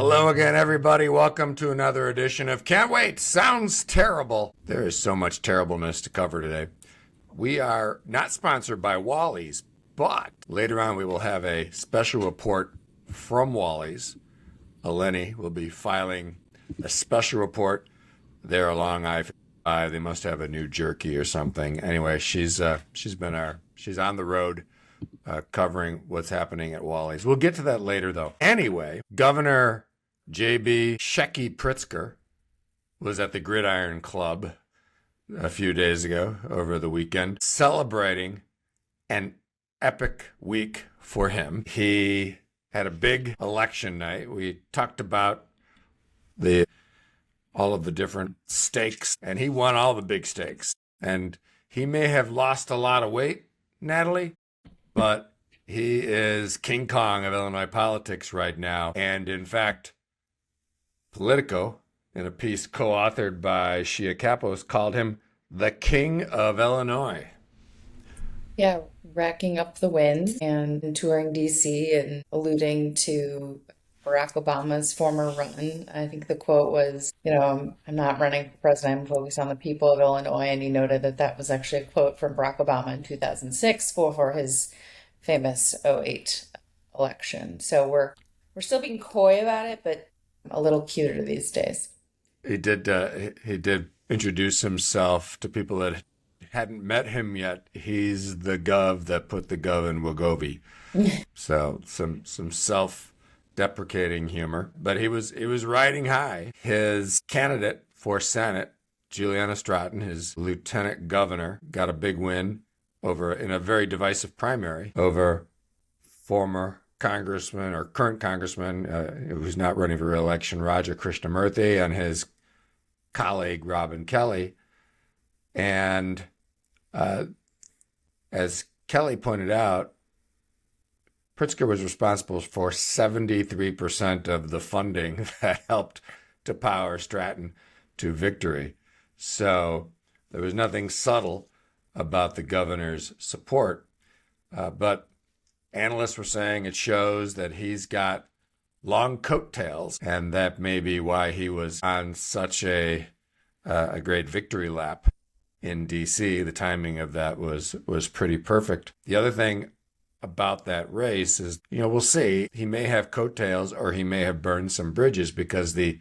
Hello again, everybody. Welcome to another edition of Can't Wait. Sounds terrible. There is so much terribleness to cover today. We are not sponsored by Wally's, but later on we will have a special report from Wally's. Eleni will be filing a special report there along I-55. They must have a new jerky or something. Anyway, she's on the road covering what's happening at Wally's. We'll get to that later, though. Anyway, Governor J.B. Shecky Pritzker was at the Gridiron Club a few days ago over the weekend, celebrating an epic week for him. He had a big election night. We talked about all of the different stakes, and he won all the big stakes. And he may have lost a lot of weight, Natalie, but he is King Kong of Illinois politics right now. And in fact, Politico, in a piece co-authored by Shia Kapos, called him the King of Illinois. Yeah, racking up the wins and touring DC and alluding to Barack Obama's former run. I think the quote was, I'm not running for president, I'm focused on the people of Illinois. And he noted that that was actually a quote from Barack Obama in 2006 for his famous '08 election. So we're still being coy about it, but a little cuter these days. He did introduce himself to people that hadn't met him yet. He's the gov that put the gov in Wegovy. So some self-deprecating humor, but he was riding high. His candidate for Senate, Juliana Stratton, his lieutenant governor, got a big win in a very divisive primary over former congressman or current congressman who's not running for re-election, Raja Krishnamurthy, and his colleague Robin Kelly. And as Kelly pointed out, Pritzker was responsible for 73% of the funding that helped to power Stratton to victory. So there was nothing subtle about the governor's support. But analysts were saying it shows that he's got long coattails, and that may be why he was on such a great victory lap in D.C. The timing of that was pretty perfect. The other thing about that race is, we'll see. He may have coattails or he may have burned some bridges, because the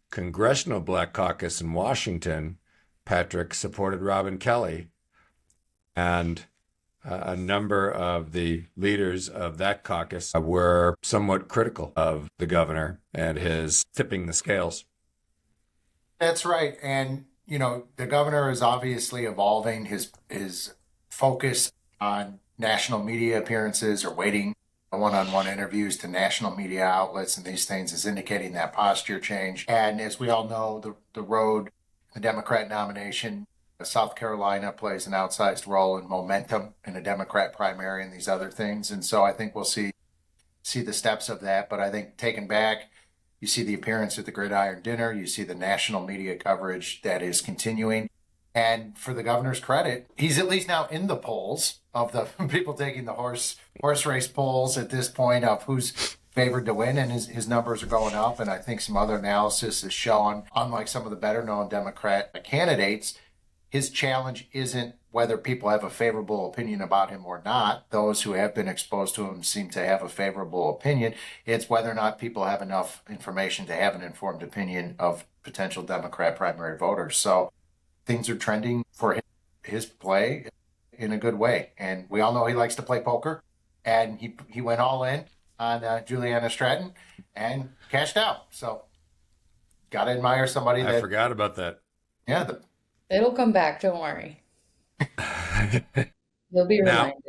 Congressional Black Caucus in Washington, Patrick, supported Robin Kelly. And a number of the leaders of that caucus were somewhat critical of the governor and his tipping the scales. That's right. And, the governor is obviously evolving his focus on national media appearances or waiting one-on-one interviews to national media outlets and these things is indicating that posture change. And as we all know, the road, the Democrat nomination, South Carolina plays an outsized role in momentum in a Democrat primary and these other things. And so I think we'll see the steps of that. But I think taken back, you see the appearance at the Gridiron Dinner, you see the national media coverage that is continuing. And for the governor's credit, he's at least now in the polls of the people taking the horse race polls at this point of who's favored to win, and his numbers are going up. And I think some other analysis is showing, unlike some of the better known Democrat candidates, his challenge isn't whether people have a favorable opinion about him or not. Those who have been exposed to him seem to have a favorable opinion. It's whether or not people have enough information to have an informed opinion of potential Democrat primary voters. So things are trending for his play in a good way. And we all know he likes to play poker. And he went all in on Juliana Stratton and cashed out. So got to admire somebody I forgot about that. Yeah, It'll come back, don't worry. You'll be reminded.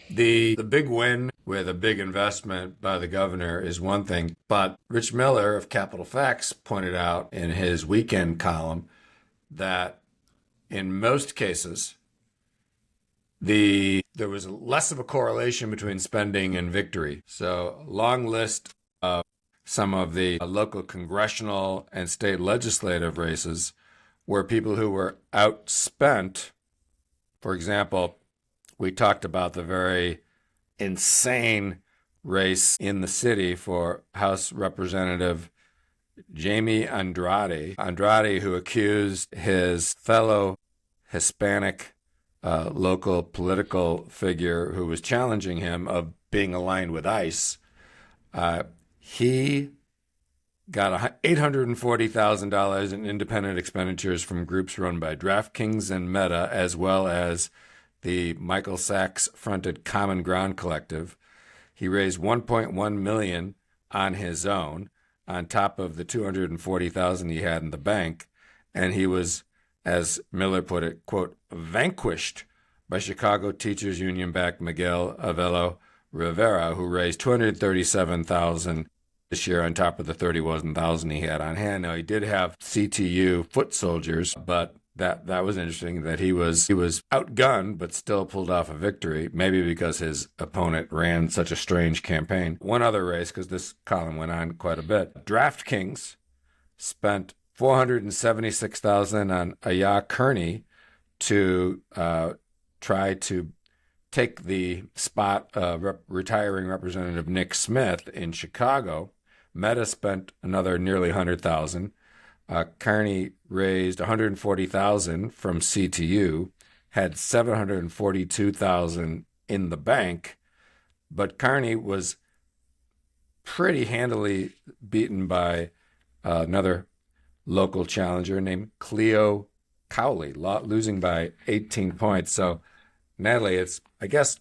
The big win with a big investment by the governor is one thing, but Rich Miller of Capital Facts pointed out in his weekend column that in most cases, there was less of a correlation between spending and victory. So long list of some of the local congressional and state legislative races were people who were outspent. For example, we talked about the very insane race in the city for House Representative Jamie Andrade. Andrade, who accused his fellow Hispanic local political figure who was challenging him of being aligned with ICE. He got $840,000 in independent expenditures from groups run by DraftKings and Meta, as well as the Michael Sachs-fronted Common Ground Collective. He raised $1.1 million on his own, on top of the $240,000 he had in the bank, and he was, as Miller put it, quote, vanquished by Chicago Teachers Union-backed Miguel Avelo Rivera, who raised $237,000 this year on top of the $31,000 he had on hand. Now, he did have CTU foot soldiers, but that was interesting that he was outgunned but still pulled off a victory, maybe because his opponent ran such a strange campaign. One other race, because this column went on quite a bit. DraftKings spent $476,000 on Aya Kearney to try to take the spot of retiring Representative Nick Smith in Chicago. Meta spent another nearly $100,000. Kearney raised $140,000 from CTU, had $742,000 in the bank, but Kearney was pretty handily beaten by another local challenger named Cleo Cowley, losing by 18 points. So, Natalie, I guess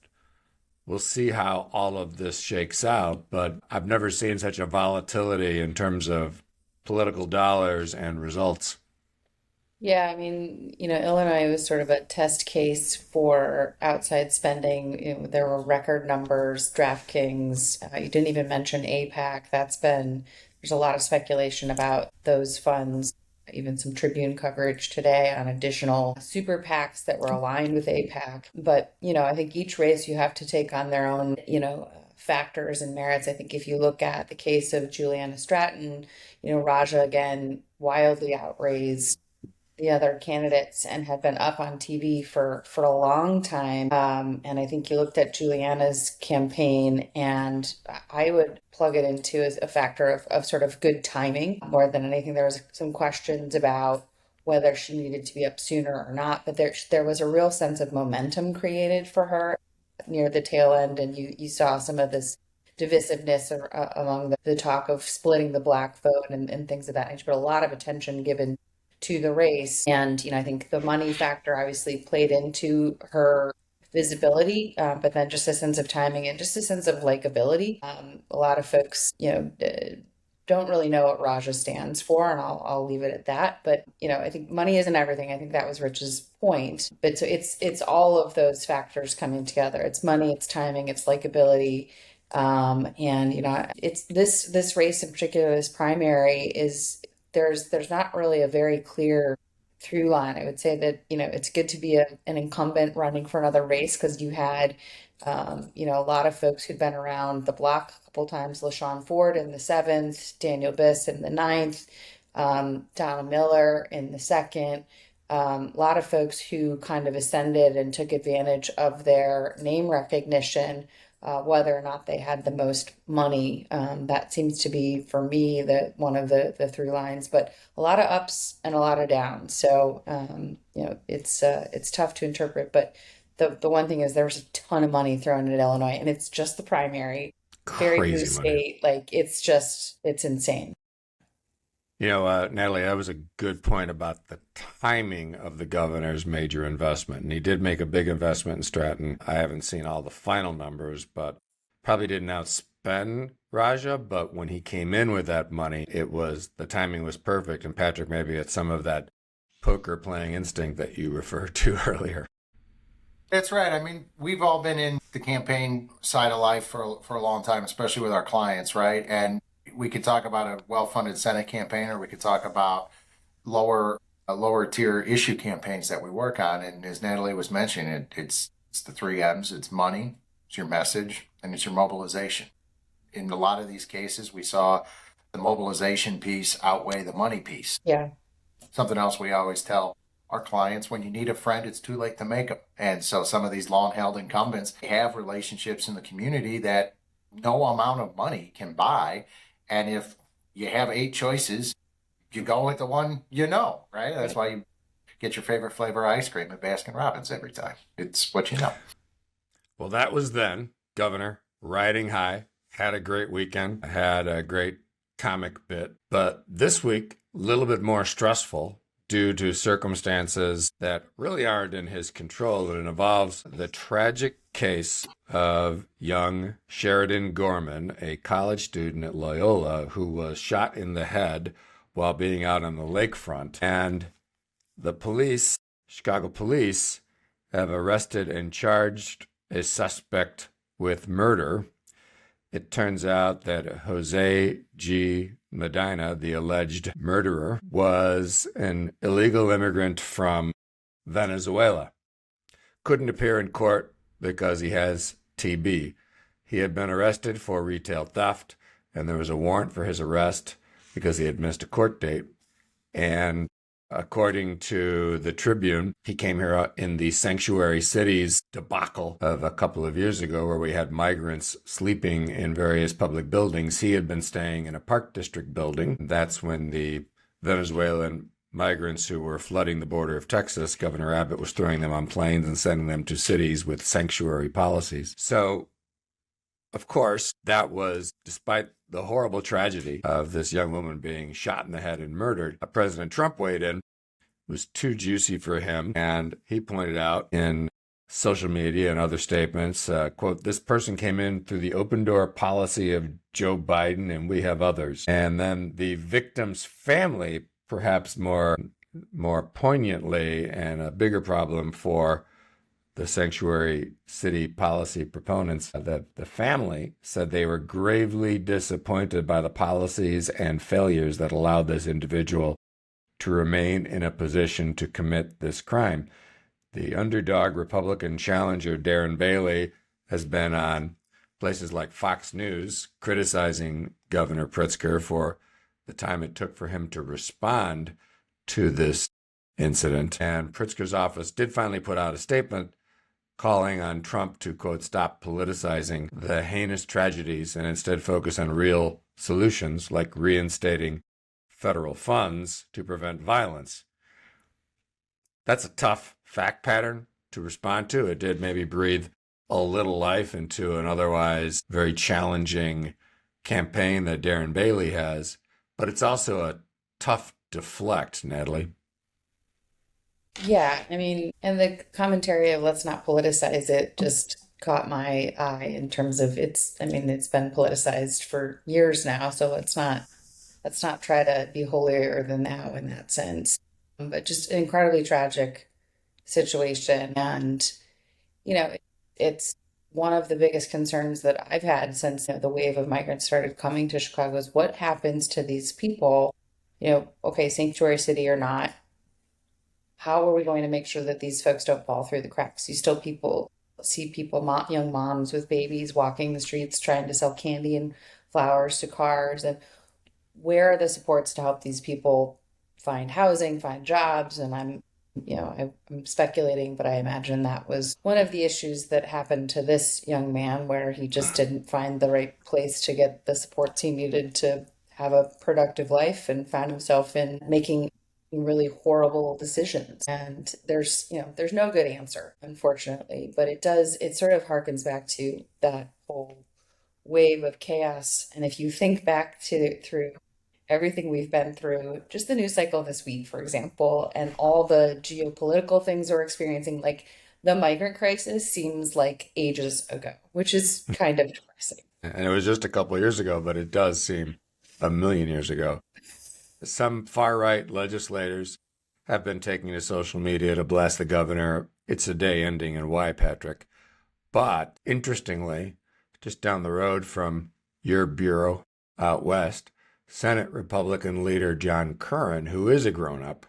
we'll see how all of this shakes out, but I've never seen such a volatility in terms of political dollars and results. Yeah, I mean, Illinois was sort of a test case for outside spending. There were record numbers, DraftKings. You didn't even mention AIPAC. There's a lot of speculation about those funds, even some Tribune coverage today on additional super PACs that were aligned with AIPAC. But, I think each race you have to take on their own, factors and merits. I think if you look at the case of Juliana Stratton, Raja, again, wildly outraised the other candidates and had been up on TV for a long time. And I think you looked at Juliana's campaign, and I would plug it into as a factor of sort of good timing more than anything. There was some questions about whether she needed to be up sooner or not, but there was a real sense of momentum created for her near the tail end, and you saw some of this divisiveness among the talk of splitting the black vote and things of that nature, but a lot of attention given to the race. And, I think the money factor obviously played into her visibility, but then just a sense of timing and just a sense of likability. A lot of folks, don't really know what Raja stands for, and I'll leave it at that. But, I think money isn't everything. I think that was Rich's point. But so it's all of those factors coming together. It's money, it's timing, it's likability. And, it's this race in particular, this primary is, there's not really a very clear through line. I would say that, it's good to be an incumbent running for another race because you had, a lot of folks who'd been around the block a couple times, LaShawn Ford in the 7th, Daniel Biss in the 9th, Donna Miller in the 2nd. A lot of folks who kind of ascended and took advantage of their name recognition, whether or not they had the most money. That seems to be, for me, one of the through lines, but a lot of ups and a lot of downs. So, it's tough to interpret, but the one thing is there was a ton of money thrown at Illinois, and it's just the primary. Very blue Crazy money. state. Like, it's insane. Natalie, that was a good point about the timing of the governor's major investment. And he did make a big investment in Stratton. I haven't seen all the final numbers, but probably didn't outspend Raja. But when he came in with that money, the timing was perfect. And Patrick, maybe it's some of that poker playing instinct that you referred to earlier. That's right. I mean, we've all been in the campaign side of life for a long time, especially with our clients, right? And we could talk about a well-funded Senate campaign, or we could talk about lower tier issue campaigns that we work on. And as Natalie was mentioning, it's the 3 M's. It's money, it's your message, and it's your mobilization. In a lot of these cases, we saw the mobilization piece outweigh the money piece. Yeah. Something else we always tell our clients: when you need a friend, it's too late to make them. And so some of these long-held incumbents have relationships in the community that no amount of money can buy. And if you have eight choices, you go with the one you know, right? That's why you get your favorite flavor ice cream at Baskin Robbins every time. It's what you know. Well, that was then. Governor, riding high, had a great weekend, had a great comic bit. But this week, a little bit more stressful due to circumstances that really aren't in his control. It involves the tragic case of young Sheridan Gorman, a college student at Loyola, who was shot in the head while being out on the lakefront. And the police, Chicago police, have arrested and charged a suspect with murder. It turns out that Jose G. Medina, the alleged murderer, was an illegal immigrant from Venezuela. Couldn't appear in court because he has TB. He had been arrested for retail theft, and there was a warrant for his arrest because he had missed a court date. And according to the Tribune, he came here in the sanctuary cities debacle of a couple of years ago, where we had migrants sleeping in various public buildings. He had been staying in a Park District building. That's when the Venezuelan migrants who were flooding the border of Texas, Governor Abbott was throwing them on planes and sending them to cities with sanctuary policies. So, of course, that was, despite the horrible tragedy of this young woman being shot in the head and murdered, President Trump weighed in. It was too juicy for him, and he pointed out in social media and other statements, quote, "This person came in through the open door policy of Joe Biden, and we have others." And then the victim's family, perhaps more poignantly, and a bigger problem for the sanctuary city policy proponents, that the family said they were gravely disappointed by the policies and failures that allowed this individual to remain in a position to commit this crime. The underdog Republican challenger, Darren Bailey, has been on places like Fox News criticizing Governor Pritzker for the time it took for him to respond to this incident. And Pritzker's office did finally put out a statement calling on Trump to, quote, "stop politicizing the heinous tragedies and instead focus on real solutions like reinstating federal funds to prevent violence." That's a tough fact pattern to respond to. It did maybe breathe a little life into an otherwise very challenging campaign that Darren Bailey has, but it's also a tough deflect, Natalie. Yeah, I mean, and the commentary of let's not politicize it just caught my eye in terms of I mean, it's been politicized for years now, so let's not try to be holier than thou in that sense. But just an incredibly tragic situation. And, it's one of the biggest concerns that I've had since the wave of migrants started coming to Chicago is what happens to these people, okay, sanctuary city or not. How are we going to make sure that these folks don't fall through the cracks? You still see people, young moms with babies walking the streets trying to sell candy and flowers to cars. And where are the supports to help these people find housing, find jobs? And I'm speculating, but I imagine that was one of the issues that happened to this young man, where he just didn't find the right place to get the supports he needed to have a productive life, and found himself in making really horrible decisions. And there's no good answer, unfortunately, but it sort of harkens back to that whole wave of chaos. And if you think back through everything we've been through, just the news cycle this week, for example, and all the geopolitical things we're experiencing, like the migrant crisis seems like ages ago, which is kind of depressing. And it was just a couple of years ago, but it does seem a million years ago. Some far-right legislators have been taking to social media to blast the governor. It's a day ending in Y, Patrick. But interestingly, just down the road from your bureau out west, Senate Republican leader John Curran, who is a grown-up,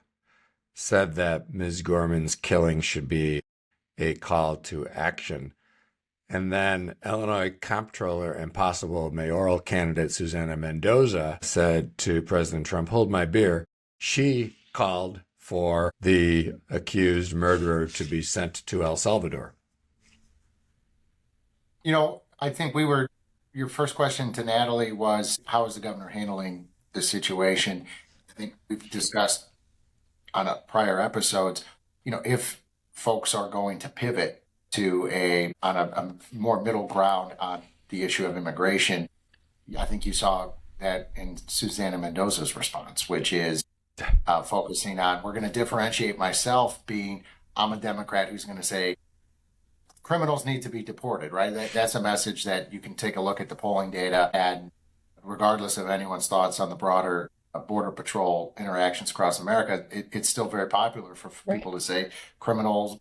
said that Ms. Gorman's killing should be a call to action. And then Illinois Comptroller and possible mayoral candidate Susana Mendoza said to President Trump, "Hold my beer." She called for the accused murderer to be sent to El Salvador. I think we were your first question to Natalie was, how is the governor handling the situation? I think we've discussed on prior episodes, if folks are going to pivot to a more middle ground on the issue of immigration, I think you saw that in Susana Mendoza's response, which is focusing on, we're going to differentiate myself being, I'm a Democrat who's going to say criminals need to be deported, right? That's a message that you can take a look at the polling data, and regardless of anyone's thoughts on the broader border patrol interactions across America, it's still very popular for people to say criminals,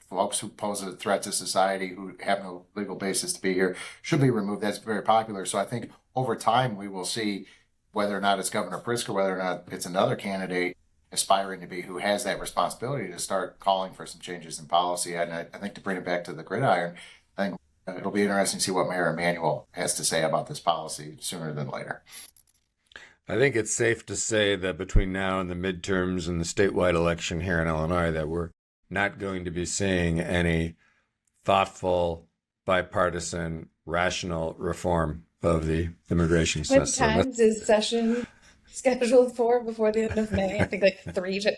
folks who pose a threat to society, who have no legal basis to be here, should be removed. That's very popular. So I think over time we will see whether or not it's Governor Pritzker, whether or not it's another candidate aspiring to be who has that responsibility to start calling for some changes in policy. And I think to bring it back to the gridiron, I think it'll be interesting to see what Mayor Emanuel has to say about this policy sooner than later. I think it's safe to say that between now and the midterms and the statewide election here in Illinois, that we're not going to be seeing any thoughtful, bipartisan, rational reform of the immigration What system. times is session scheduled for before the end of May? I think like 3 to.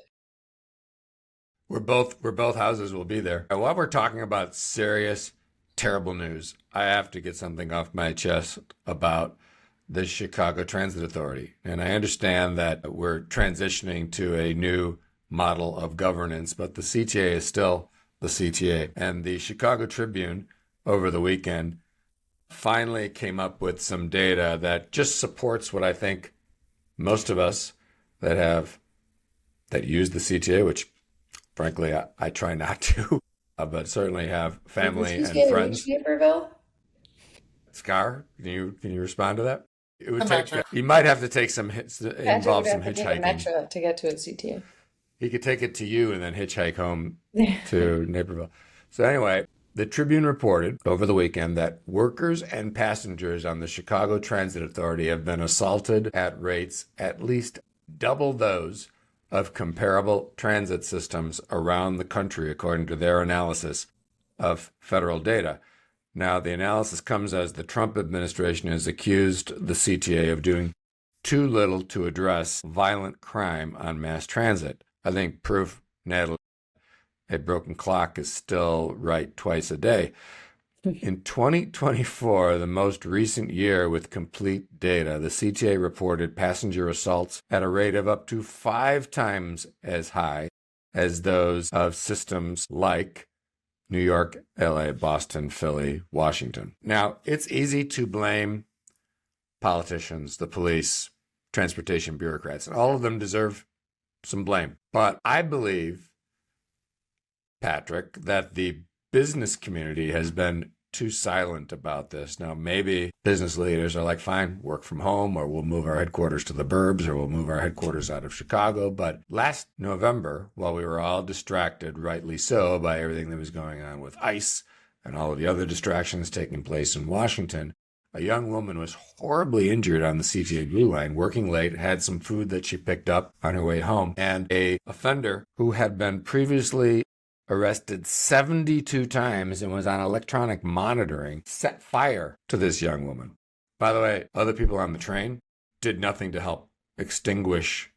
We're both houses will be there. While we're talking about serious, terrible news, I have to get something off my chest about the Chicago Transit Authority. And I understand that we're transitioning to a new model of governance, but the CTA is still the CTA. And the Chicago Tribune over the weekend finally came up with some data that just supports what I think most of us that use the CTA, which frankly I try not to, but certainly have family and friends. Naperville? Scar, can you respond to that? It would take. He might have to take some hits, involve some hitchhiking. Metro to get to a CTA. He could take it to you and then hitchhike home to Naperville. So anyway, the Tribune reported over the weekend that workers and passengers on the Chicago Transit Authority have been assaulted at rates at least double those of comparable transit systems around the country, according to their analysis of federal data. Now, the analysis comes as the Trump administration has accused the CTA of doing too little to address violent crime on mass transit. I think proof, Natalie, a broken clock is still right twice a day. In 2024, the most recent year with complete data, the CTA reported passenger assaults at a rate of up to 5 times as high as those of systems like New York, LA, Boston, Philly, Washington. Now, it's easy to blame politicians, the police, transportation bureaucrats, and all of them deserve some blame. But I believe, Patrick, that the business community has been too silent about this. Now, maybe business leaders are like, fine, work from home, or we'll move our headquarters to the burbs, or we'll move our headquarters out of Chicago. But last November, while we were all distracted, rightly so, by everything that was going on with ICE and all of the other distractions taking place in Washington, a young woman was horribly injured on the CTA Blue Line, working late, had some food that she picked up on her way home, and a offender who had been previously arrested 72 times and was on electronic monitoring, set fire to this young woman. By the way, other people on the train did nothing to help extinguish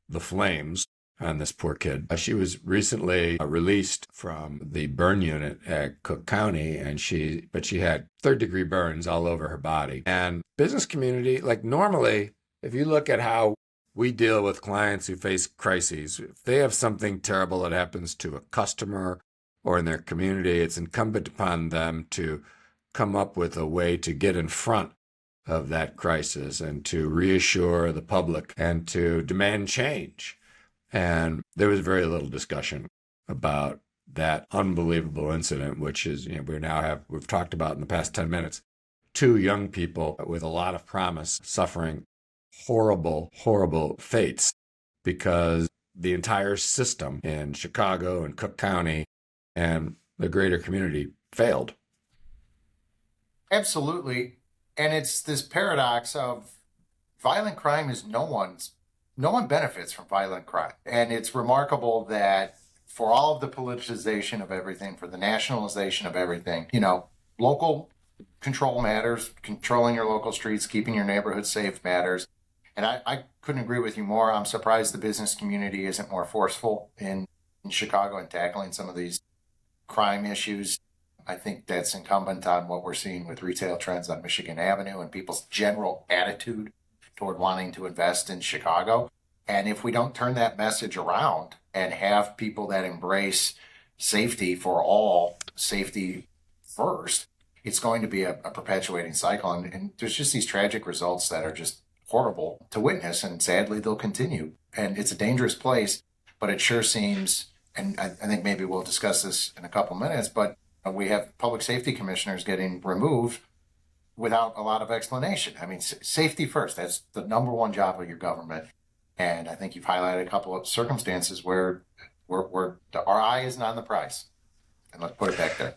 the flames on this poor kid. She was recently released from the burn unit at Cook County, and she had third-degree burns all over her body. And business community, like normally, if you look at how we deal with clients who face crises, if they have something terrible that happens to a customer or in their community, it's incumbent upon them to come up with a way to get in front of that crisis and to reassure the public and to demand change. And there was very little discussion about that unbelievable incident, which is, we've talked about in the past 10 minutes, 2 young people with a lot of promise suffering horrible, horrible fates because the entire system in Chicago and Cook County and the greater community failed. Absolutely. And it's this paradox of violent crime is no one benefits from violent crime. And it's remarkable that for all of the politicization of everything, for the nationalization of everything, local control matters, controlling your local streets, keeping your neighborhood safe matters. And I couldn't agree with you more. I'm surprised the business community isn't more forceful in Chicago in tackling some of these crime issues. I think that's incumbent on what we're seeing with retail trends on Michigan Avenue and people's general attitude toward wanting to invest in Chicago. And if we don't turn that message around and have people that embrace safety for all, safety first, it's going to be a perpetuating cycle. And there's just these tragic results that are just horrible to witness. And sadly, they'll continue. And it's a dangerous place, but it sure seems, and I think maybe we'll discuss this in a couple minutes, but we have public safety commissioners getting removed without a lot of explanation. I mean, safety first, that's the number one job of your government. And I think you've highlighted a couple of circumstances where our eye isn't on the prize. And let's put it back there.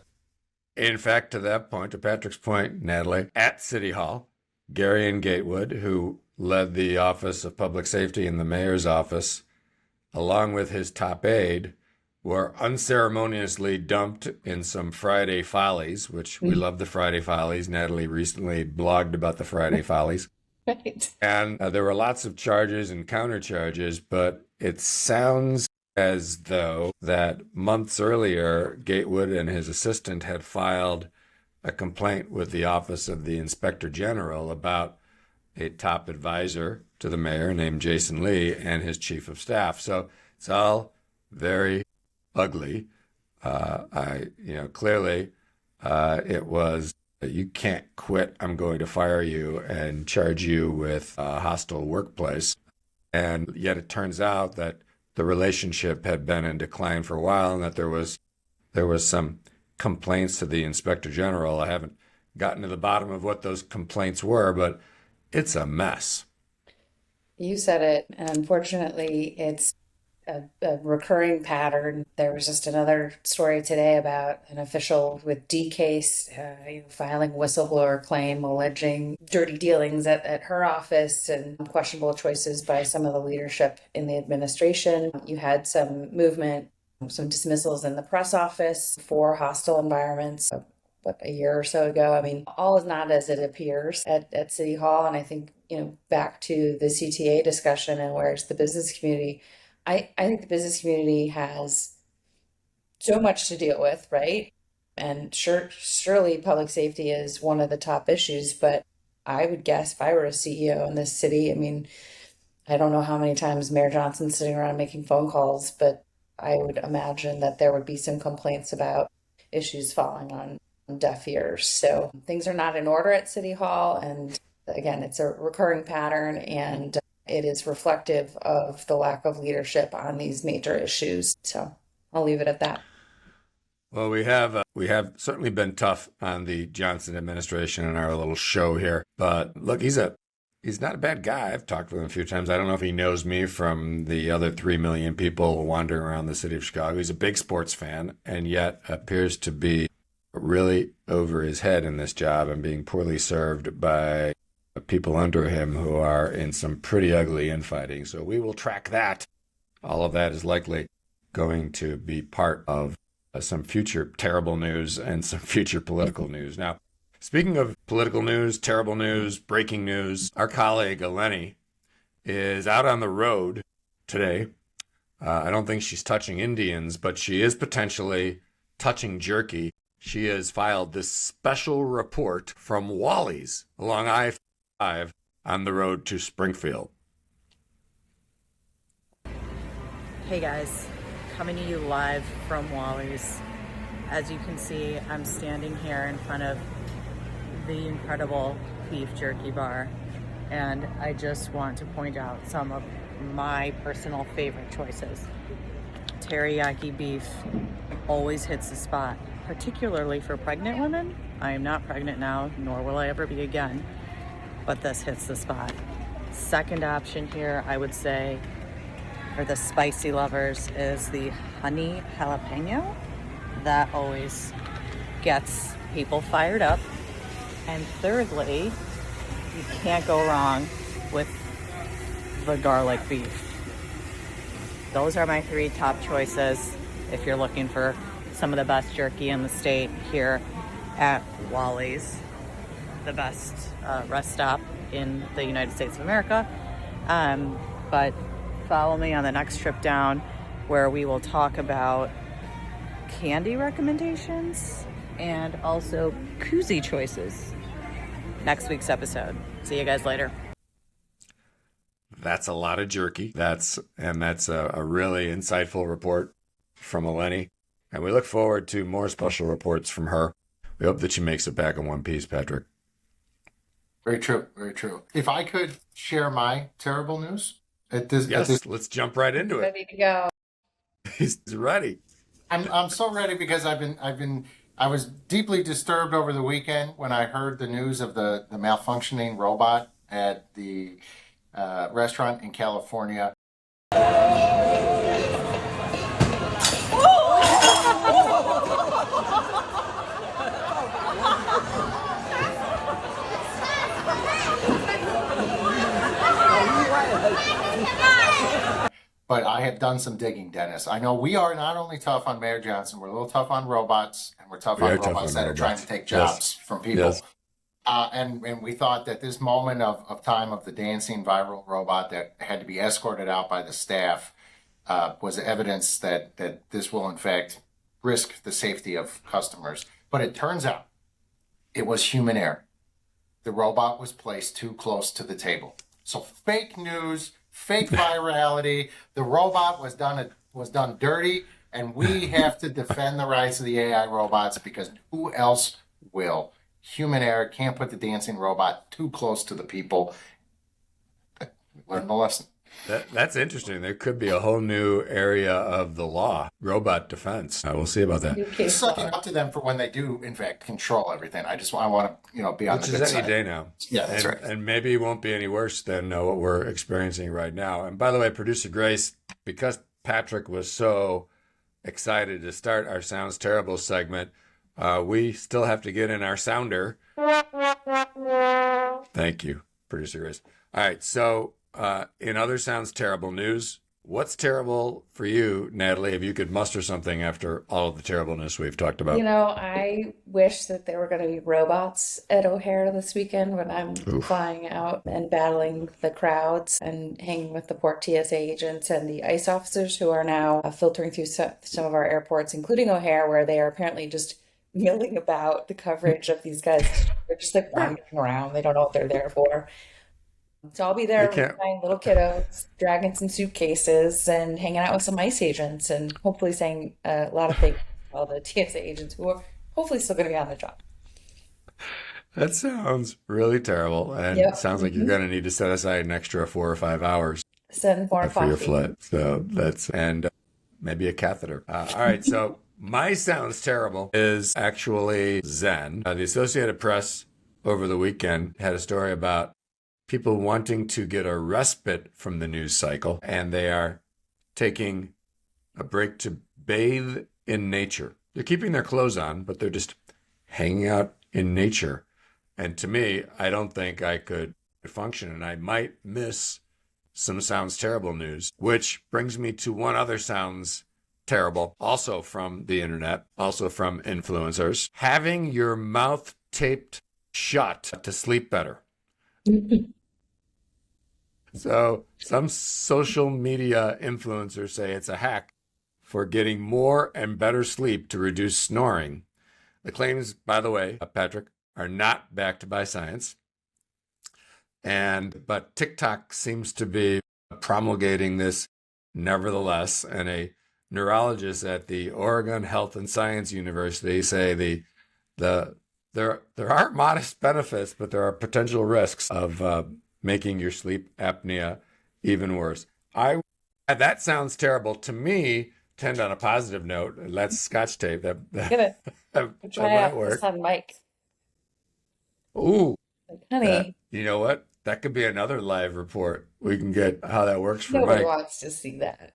In fact, to that point, to Patrick's point, Natalie, at City Hall, Garion Gatewood, who led the Office of Public Safety in the mayor's office, along with his top aide, were unceremoniously dumped in some Friday Follies, which we love the Friday Follies. Natalie recently blogged about the Friday Follies. Right. And there were lots of charges and countercharges, but it sounds as though that months earlier, Gatewood and his assistant had filed a complaint with the Office of the Inspector General about a top advisor to the mayor named Jason Lee and his chief of staff. So it's all very ugly. Clearly, it was, you can't quit, I'm going to fire you and charge you with a hostile workplace. And yet it turns out that the relationship had been in decline for a while, and that there was some complaints to the Inspector General. I haven't gotten to the bottom of what those complaints were, but it's a mess. You said it, and unfortunately, it's a recurring pattern. There was just another story today about an official with D-Case filing whistleblower claim alleging dirty dealings at her office and questionable choices by some of the leadership in the administration. You had some movement, some dismissals in the press office for hostile environments. A year or so ago. I mean, all is not as it appears at City Hall. And I think, back to the CTA discussion and where's the business community. I think the business community has so much to deal with, right? And surely public safety is one of the top issues, but I would guess if I were a CEO in this city, I mean, I don't know how many times Mayor Johnson's sitting around making phone calls, but I would imagine that there would be some complaints about issues falling on deaf ears. So things are not in order at City Hall. And again, it's a recurring pattern, and it is reflective of the lack of leadership on these major issues. So I'll leave it at that. Well, we have certainly been tough on the Johnson administration in our little show here. But look, he's not a bad guy. I've talked with him a few times. I don't know if he knows me from the other 3 million people wandering around the city of Chicago. He's a big sports fan, and yet appears to be really over his head in this job and being poorly served by people under him who are in some pretty ugly infighting. So we will track that. All of that is likely going to be part of some future terrible news and some future political news. Now, speaking of political news, terrible news, breaking news, our colleague Eleni is out on the road today. I don't think she's touching Indians, but she is potentially touching jerky. She has filed this special report from Wally's along I-5 on the road to Springfield. Hey guys, coming to you live from Wally's. As you can see, I'm standing here in front of the incredible beef jerky bar, and I just want to point out some of my personal favorite choices. Teriyaki beef always hits the spot, particularly for pregnant women. I am not pregnant now, nor will I ever be again, but this hits the spot. Second option here, I would say, for the spicy lovers, is the honey jalapeno. That always gets people fired up. And thirdly, you can't go wrong with the garlic beef. Those are my 3 top choices if you're looking for some of the best jerky in the state here at Wally's. the best rest stop in the United States of America. But follow me on the next trip down, where we will talk about candy recommendations and also koozie choices. Next week's episode. See you guys later. That's a lot of jerky. That's a really insightful report from Eleni. And we look forward to more special reports from her. We hope that she makes it back in one piece, Patrick. Very true. Very true. If I could share my terrible news Yes, let's jump right into it. Ready to go. He's ready. I'm so ready because I was deeply disturbed over the weekend when I heard the news of the malfunctioning robot at the restaurant in California. But I have done some digging, Dennis. I know we are not only tough on Mayor Johnson, we're a little tough on robots, and we're tough on robots that are trying to take jobs from people. Yes. And we thought that this moment of time of the dancing viral robot that had to be escorted out by the staff was evidence that this will, in fact, risk the safety of customers. But it turns out it was human error. The robot was placed too close to the table. So fake news, fake virality. The robot was done dirty, and we have to defend the rights of the AI robots because who else will? Human error, can't put the dancing robot too close to the people. Learn the lesson. That's interesting. There could be a whole new area of the law, robot defense. We'll see about that. It's sucking up to them for when they do, in fact, control everything. I want to, be on Which the good is side. any day now. Yeah, that's right. And maybe it won't be any worse than what we're experiencing right now. And by the way, producer Grace, because Patrick was so excited to start our Sounds Terrible segment, we still have to get in our sounder. Thank you, producer Grace. All right, so in other Sounds Terrible news, what's terrible for you, Natalie, if you could muster something after all of the terribleness we've talked about? I wish that there were going to be robots at O'Hare this weekend when I'm flying out and battling the crowds and hanging with the port TSA agents and the ICE officers who are now filtering through some of our airports, including O'Hare, where they are apparently just milling about the coverage of these guys. They're just like wandering around. They don't know what they're there for. So I'll be there with my little kiddos, dragging some suitcases and hanging out with some ICE agents and hopefully saying a lot of things to all the TSA agents who are hopefully still going to be on the job. That sounds really terrible. And it sounds like you're going to need to set aside an extra 4 or 5 hours Send more for your coffee. flight. So and maybe a catheter. All right. So my Sounds Terrible is actually Zen. The Associated Press over the weekend had a story about people wanting to get a respite from the news cycle, and they are taking a break to bathe in nature. They're keeping their clothes on, but they're just hanging out in nature. And to me, I don't think I could function, and I might miss some Sounds Terrible news, which brings me to one other Sounds Terrible, also from the internet, also from influencers. Having your mouth taped shut to sleep better. So some social media influencers say it's a hack for getting more and better sleep to reduce snoring. The claims, by the way, Patrick, are not backed by science. But TikTok seems to be promulgating this nevertheless. And a neurologist at the Oregon Health and Science University say there are modest benefits, but there are potential risks of making your sleep apnea even worse. That sounds terrible to me. Tend on a positive note. That's Scotch tape. That Try might out work. this on mic. Ooh, Honey, you know what? That could be another live report. We can get how that works for nobody Mike. wants to see that.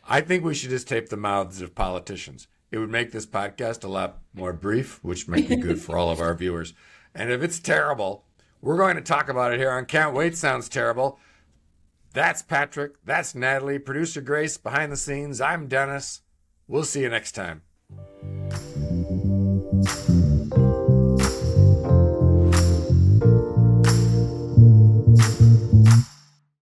I think we should just tape the mouths of politicians. It would make this podcast a lot more brief, which might be good for all of our viewers. And if it's terrible, we're going to talk about it here on Can't Wait Sounds Terrible. That's Patrick. That's Natalie. Producer Grace behind the scenes. I'm Dennis. We'll see you next time.